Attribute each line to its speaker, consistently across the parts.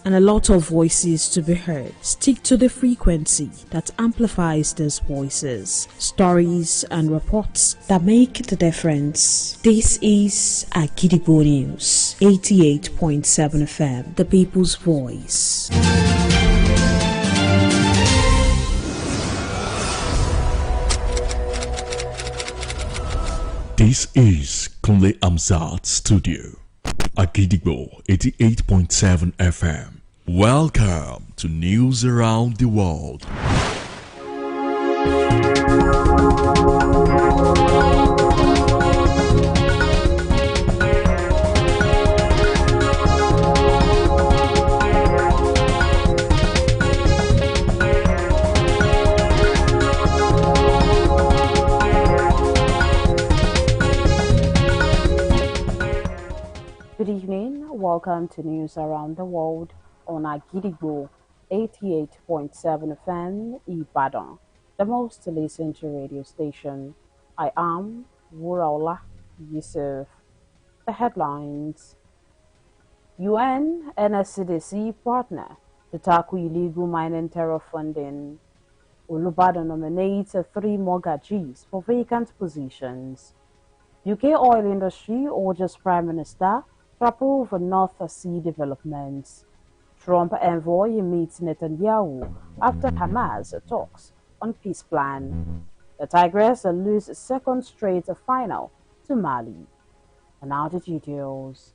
Speaker 1: and a lot of voices to be heard. Stick to the frequency that amplifies those voices, stories and reports that make the difference. This is Agidigbo News, 88.7 FM, the people's voice.
Speaker 2: This is Kunle Amzat Studio, Agidigbo 88.7 FM. Welcome to News Around the World.
Speaker 3: Good evening, welcome to News Around the World on Agidigbo 88.7 FM Ibadan, the most listened to radio station. I am WURAOLA YUSUFF. The headlines: UN NSCDC partner to tackle illegal mining terror funding. Olubadan nominates 3 mortgagees for vacant positions. UK oil industry urges Prime Minister to approve North Sea developments. Trump envoy meets Netanyahu after Hamas talks on peace plan. The Tigers lose second straight final to Mali. And now the details.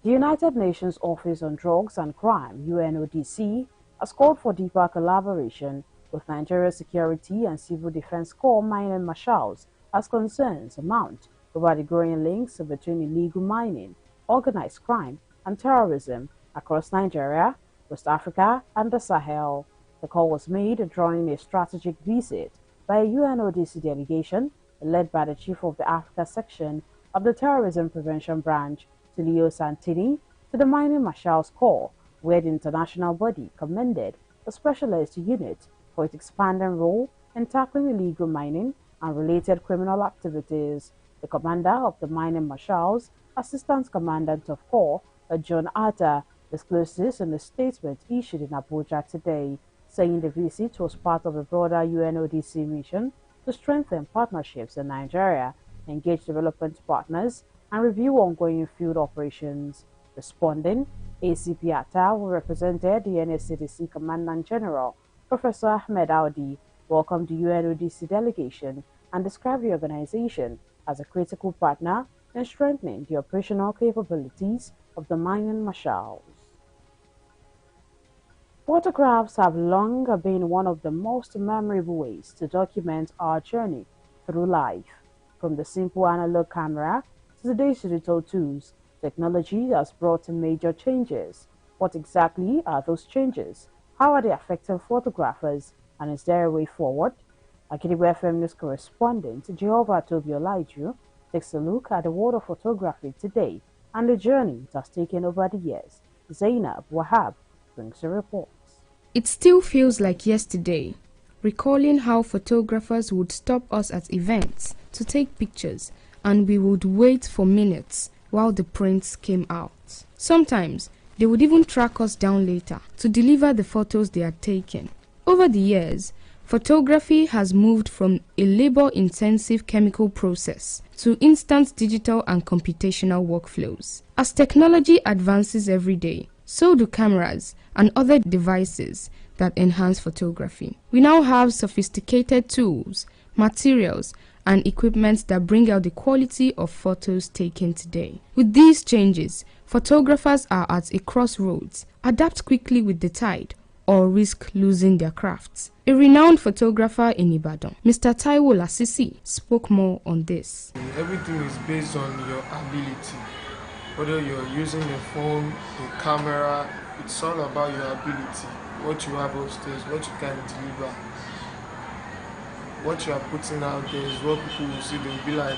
Speaker 3: The United Nations Office on Drugs and Crime, UNODC, has called for deeper collaboration with Nigeria's Security and Civil Defense Corps mining marshals as concerns mount over the growing links between illegal mining, organized crime, and terrorism across Nigeria, West Africa, and the Sahel. The call was made during a strategic visit by a UNODC delegation led by the Chief of the Africa Section of the Terrorism Prevention Branch, Tulio Santini, to the Mining Marshals Corps, where the international body commended the specialized unit for its expanding role in tackling illegal mining and related criminal activities. The commander of the Mining Marshals, Assistant Commandant of Corps, John Atta, disclosed this in a statement issued in Abuja today, saying the visit was part of a broader UNODC mission to strengthen partnerships in Nigeria, engage development partners, and review ongoing field operations. Responding, ACP Atta, who represented the NSCDC Commandant General, Professor Ahmed Audi, welcomed the UNODC delegation and described the organization as a critical partner in strengthening the operational capabilities of the mining marshals. Photographs have long been one of the most memorable ways to document our journey through life. From the simple analog camera to today's digital tools, technology has brought major changes. What exactly are those changes? How are they affecting photographers? And is there a way forward? Agidigbo FM News correspondent Jehovah Tobi Olaiju takes a look at the world of photography today and the journey it has taken over the years. Zainab Wahab brings the reports.
Speaker 4: It still feels like yesterday, recalling how photographers would stop us at events to take pictures and we would wait for minutes while the prints came out. Sometimes they would even track us down later to deliver the photos they had taken. Over the years, photography has moved from a labor-intensive chemical process to instant digital and computational workflows. As technology advances every day, so do cameras and other devices that enhance photography. We now have sophisticated tools, materials, and equipment that bring out the quality of photos taken today. With these changes, photographers are at a crossroads: adapt quickly with the tide, or risk losing their crafts. A renowned photographer in Ibadan, Mr. Taiwo Lasisi, spoke more on this.
Speaker 5: Everything is based on your ability. Whether you're using a phone, a camera, it's all about your ability. What you have upstairs, what you can deliver. What you are putting out there is what people will see. They'll be like,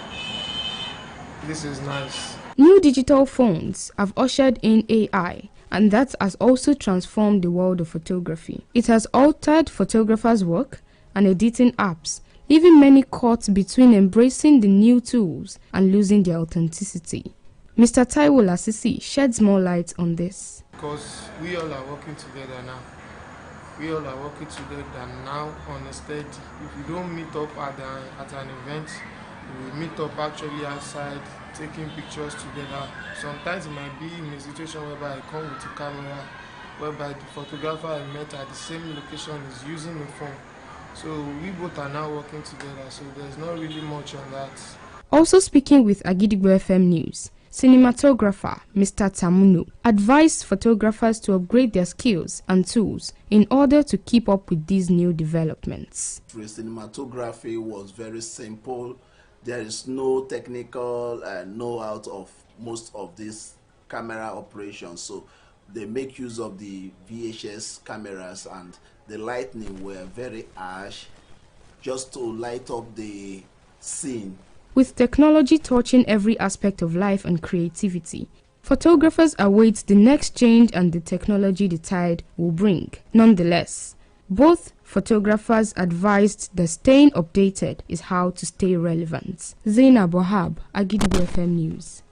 Speaker 5: this is nice.
Speaker 4: New digital phones have ushered in AI, and that has also transformed the world of photography. It has altered photographers' work and editing apps, leaving many caught between embracing the new tools and losing their authenticity. Mr. Taiwo Lasisi sheds more light on this.
Speaker 5: Because we all are working together now. We all are working together now on a steady. If we don't meet up at an event, we will meet up actually outside, taking pictures together. Sometimes it might be in a situation whereby I come with a camera, whereby the photographer I met at the same location is using a phone. So we both are now working together, so there's not really much on that.
Speaker 4: Also speaking with Agidigbo FM News, cinematographer Mr. Tamuno advised photographers to upgrade their skills and tools in order to keep up with these new developments.
Speaker 6: Cinematography was very simple. There is no technical know-how of most of these camera operations, so they make use of the VHS cameras, and the lighting were very harsh just to light up the scene.
Speaker 4: With technology touching every aspect of life and creativity, photographers await the next change and the technology the tide will bring. Nonetheless, both photographers advised that staying updated is how to stay relevant. Zainab Wahab, Agidigbo FM News.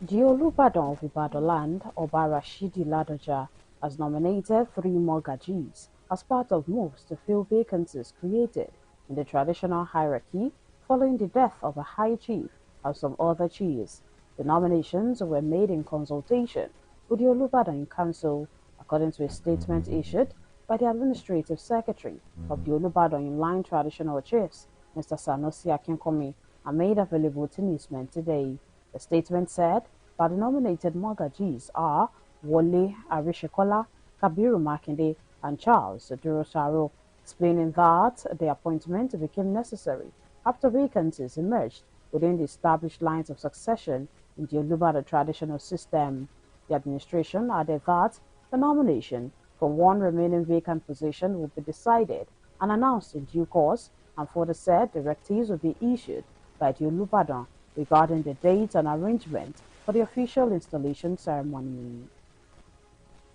Speaker 3: The Olubadan of Ibadan land, Oba Rashidi Ladoja, has nominated 3 more Gajis as part of moves to fill vacancies created in the traditional hierarchy following the death of a high chief and some other chiefs. The nominations were made in consultation with the Olubadan Council, according to a statement issued by the Administrative Secretary of the Olubadan Line Traditional Chiefs, Mr. Sanusi Akinkomi, and made available to newsmen today. The statement said that the nominated Mogajis are Wole Arishekola, Kabiru Makinde, and Charles Durosaro, explaining that the appointment became necessary after vacancies emerged within the established lines of succession in the Olubadan traditional system. The administration added that the nomination for one remaining vacant position will be decided and announced in due course, and further said directives will be issued by the Olubadan regarding the date and arrangement for the official installation ceremony.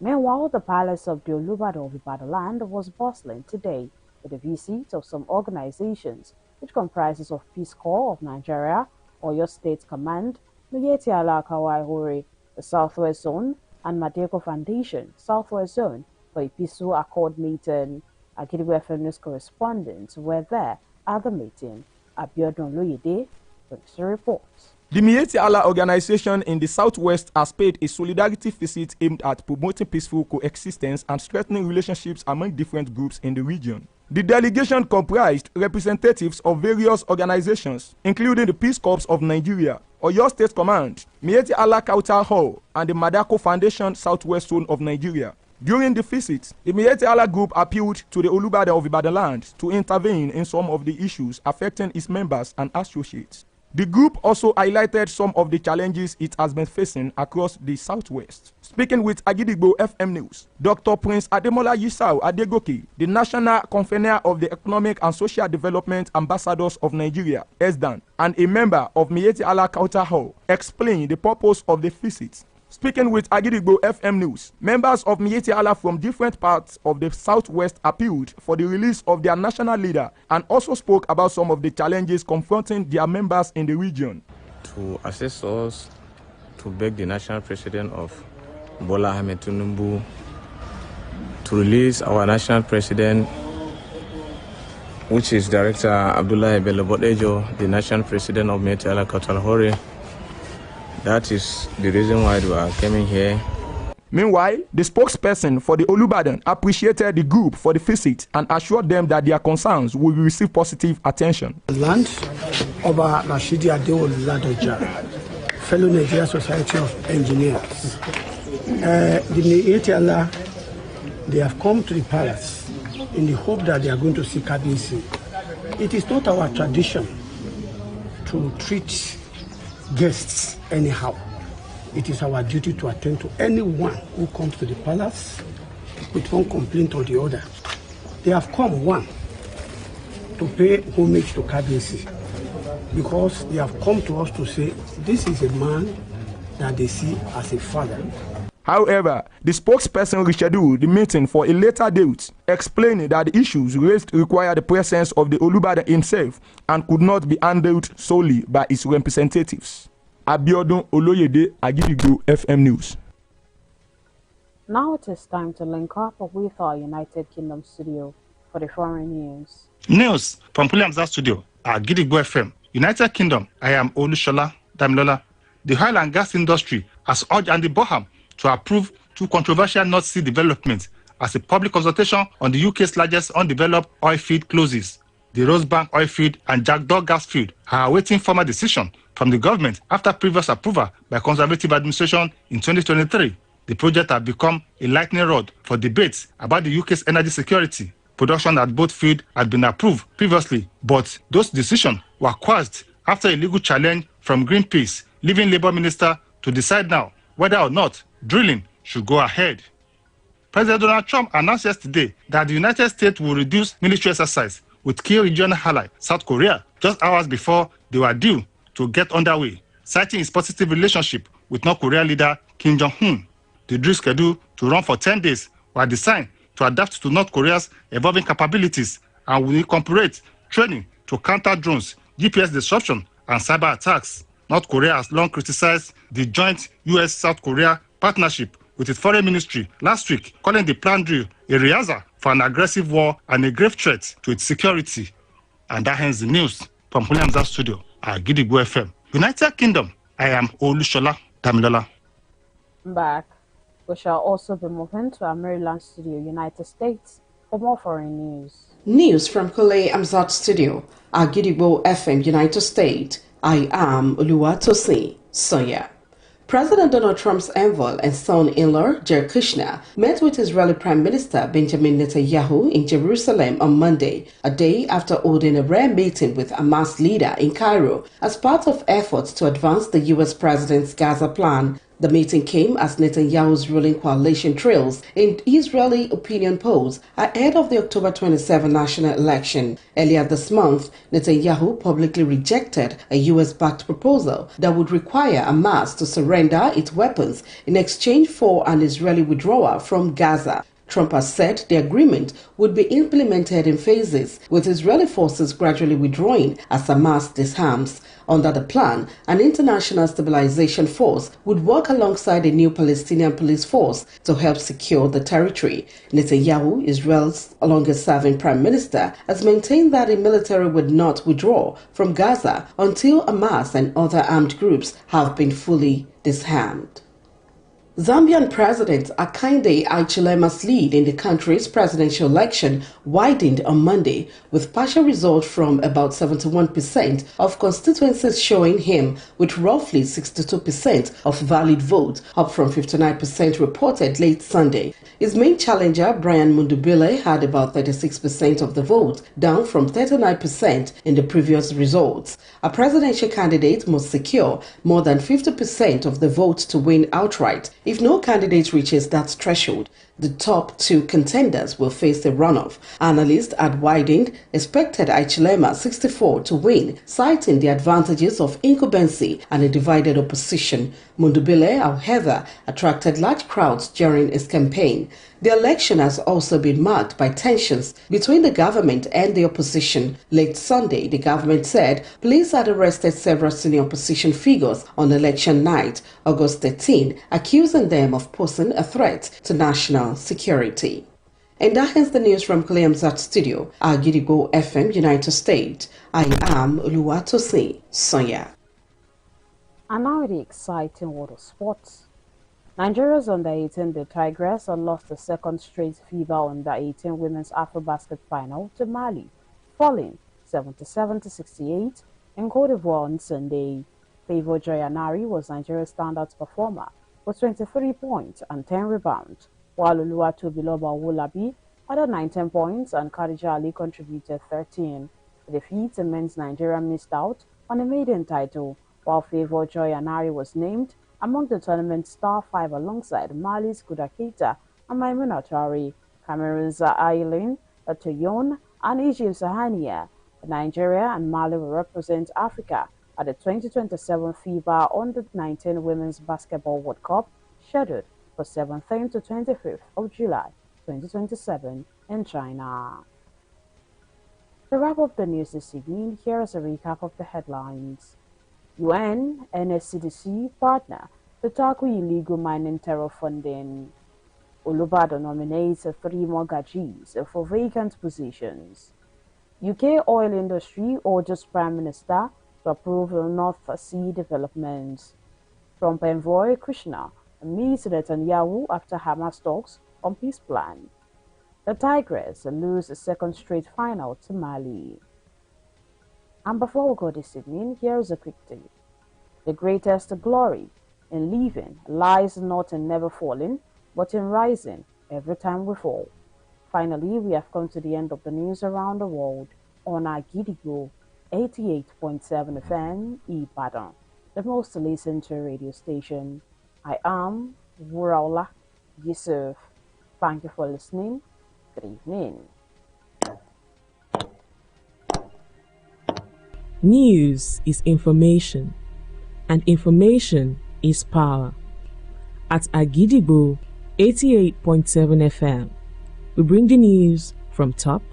Speaker 3: Meanwhile, the palace of the Olubadan of Ibadan land was bustling today with the visit of some organizations which comprises of Peace Corps of Nigeria, Oyo State Command, Miyetti Allah Kawai Hore, the Southwest Zone, and Madeko Foundation, Southwest Zone, for a peaceful accord meeting. Agidigbo FM News correspondents were there at the meeting. Abiodun Loyede brings the report.
Speaker 7: The Miyetti Allah organization in the Southwest has paid a solidarity visit aimed at promoting peaceful coexistence and strengthening relationships among different groups in the region. The delegation comprised representatives of various organizations, including the Peace Corps of Nigeria, Oyo State Command, Miyetti Allah Kautal Hall, and the Madako Foundation Southwest Zone of Nigeria. During the visit, the Miyetti Allah group appealed to the Olubadan of Ibadan land to intervene in some of the issues affecting its members and associates. The group also highlighted some of the challenges it has been facing across the Southwest. Speaking with Agidigbo FM News, Dr. Prince Ademola Yisau Adegoke, the National Convener of the Economic and Social Development Ambassadors of Nigeria, ESDAN, and a member of Miyetti Allah Kautal Hall, explained the purpose of the visit. Speaking with Agidigbo FM News, members of Miyetti Allah from different parts of the Southwest appealed for the release of their national leader and also spoke about some of the challenges confronting their members in the region.
Speaker 8: To assist us to beg the national president of Bola Ahmed Tinubu to release our national president, which is Director Abdullahi Bello Bodejo, the national president of Miyetti Allah Kautal Hore. That is the reason why we are coming here.
Speaker 7: Meanwhile, the spokesperson for the Olubadan appreciated the group for the visit and assured them that their concerns will receive positive attention.
Speaker 9: Land Oba Rashidi Ladoja, fellow Nigeria Society of Engineers. The Miyetti Allah, they have come to the palace in the hope that they are going to see Kabisi. It is not our tradition to treat guests anyhow. It is our duty to attend to anyone who comes to the palace with one complaint or the other. They have come, one, to pay homage to Kabisi, because they have come to us to say this is a man that they see as a father.
Speaker 7: However, the spokesperson rescheduled the meeting for a later date, explaining that the issues raised require the presence of the Olubadan himself and could not be handled solely by its representatives. Abiodun Oloyede, Agidigbo FM News.
Speaker 3: Now it is time to link up with our United Kingdom studio for the foreign news.
Speaker 10: News from Puliamza Studio at Gidigbo FM. United Kingdom, I am Olushola Damilola. The oil and gas industry has urged Andy Boham to approve two controversial North Sea developments as a public consultation on the UK's largest undeveloped oil field closes. The Rosebank oil field and Jackdaw gas field are awaiting formal decision from the government after previous approval by Conservative administration in 2023. The project has become a lightning rod for debates about the UK's energy security. Production at both fields had been approved previously, but those decisions were quashed after a legal challenge from Greenpeace, leaving Labour Minister to decide now whether or not drilling should go ahead. President Donald Trump announced yesterday that the United States will reduce military exercise with key regional ally South Korea just hours before they were due to get underway, citing its positive relationship with North Korea leader Kim Jong-un. The drill schedule to run for 10 days were designed to adapt to North Korea's evolving capabilities and will incorporate training to counter drones, GPS disruption, and cyber attacks. North Korea has long criticized the joint US-South Korea partnership with its foreign ministry last week, calling the planned drill a rehearsal for an aggressive war and a grave threat to its security. And that ends the news from Puliamza Studio at Gidigbo FM. United Kingdom, I am Olushola Damilola.
Speaker 3: Back. We shall also be moving to our Maryland studio, United States, for more foreign news.
Speaker 11: News from Kule Amzat Studio, Agidigbo FM, United States. I am Oluwatosin Soya. President Donald Trump's envoy and son-in-law, Jared Kushner, met with Israeli Prime Minister Benjamin Netanyahu in Jerusalem on Monday, a day after holding a rare meeting with Hamas leader in Cairo as part of efforts to advance the U.S. president's Gaza plan. The meeting came as Netanyahu's ruling coalition trails in Israeli opinion polls ahead of the October 27 national election. Earlier this month, Netanyahu publicly rejected a U.S.-backed proposal that would require Hamas to surrender its weapons in exchange for an Israeli withdrawal from Gaza. Trump has said the agreement would be implemented in phases, with Israeli forces gradually withdrawing as Hamas disarms. Under the plan, an international stabilization force would work alongside a new Palestinian police force to help secure the territory. Netanyahu, Israel's longest-serving prime minister, has maintained that the military would not withdraw from Gaza until Hamas and other armed groups have been fully disarmed. Zambian President Hakainde Hichilema's lead in the country's presidential election widened on Monday, with partial results from about 71% of constituencies showing him with roughly 62% of valid votes, up from 59% reported late Sunday. His main challenger, Brian Mundubile, had about 36% of the vote, down from 39% in the previous results. A presidential candidate must secure more than 50% of the vote to win outright. If no candidate reaches that threshold, the top two contenders will face a runoff. Analysts had widened expected Hichilema 64 to win, citing the advantages of incumbency and a divided opposition. Mundubile, however, attracted large crowds during his campaign. The election has also been marked by tensions between the government and the opposition. Late Sunday, the government said police had arrested several senior opposition figures on election night, August 13, accusing them of posing a threat to national security. And that ends the news from Kuliamzat Studio, Agidigbo FM, United States. I am Oluwatosin Soya.
Speaker 3: And now the exciting world of sports. Nigeria's under-18, the Tigress, had lost the second straight FIBA under-18 women's AfroBasket final to Mali, falling 77-68 in Côte d'Ivoire on Sunday. Favour Joyanari was Nigeria's standout performer with 23 points and 10 rebounds, while Oluwatobiloba Owolabi added 19 points and Khadija Ali contributed 13. The defeat meant Nigeria missed out on the maiden title, while Favour Joyanari was named among the tournament's star five alongside Mali's Kuda Keita and Maimouna Traore, Cameroon's Aileen Toyon, and Egypt's Sahania. Nigeria and Mali will represent Africa at the 2027 FIBA Under-19 Women's Basketball World Cup, scheduled for 17th to 25th of July 2027 in China. To wrap up the news this evening, here is a recap of the headlines. UN and SCDC partner to tackle illegal mining terror funding. Olubadan nominates 3 more gajis for vacant positions. UK oil industry urges Prime Minister to approve the North Sea developments. Trump envoy Krishna meets Netanyahu after Hamas talks on peace plan. The Tigers lose a second straight final to Mali. And before we go this evening, here's a quick tip. The greatest glory in living lies not in never falling, but in rising every time we fall. Finally, we have come to the end of the news around the world on Agidigbo 88.7 FM Ibadan, the most listened to radio station. I am WURAOLA YUSUFF. Thank you for listening. Good evening.
Speaker 1: News is information, and information is power. At Agidigbo 88.7 FM, we bring the news from top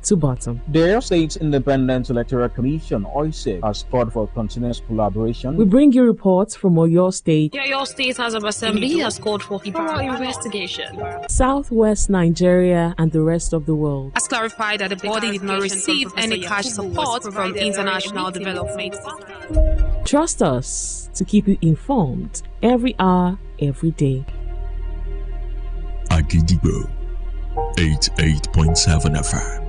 Speaker 1: to bottom.
Speaker 12: The Oyo State Independent Electoral Commission, OISEC, has called for continuous collaboration.
Speaker 1: We bring you reports from Oyo State.
Speaker 13: The Oyo State House of Assembly has called for thorough investigation.
Speaker 1: Southwest Nigeria and the rest of the world.
Speaker 13: Has clarified that the body did not receive any cash support from international development.
Speaker 1: Trust us to keep you informed every hour, every day.
Speaker 2: Agidigbo 88.7 FM.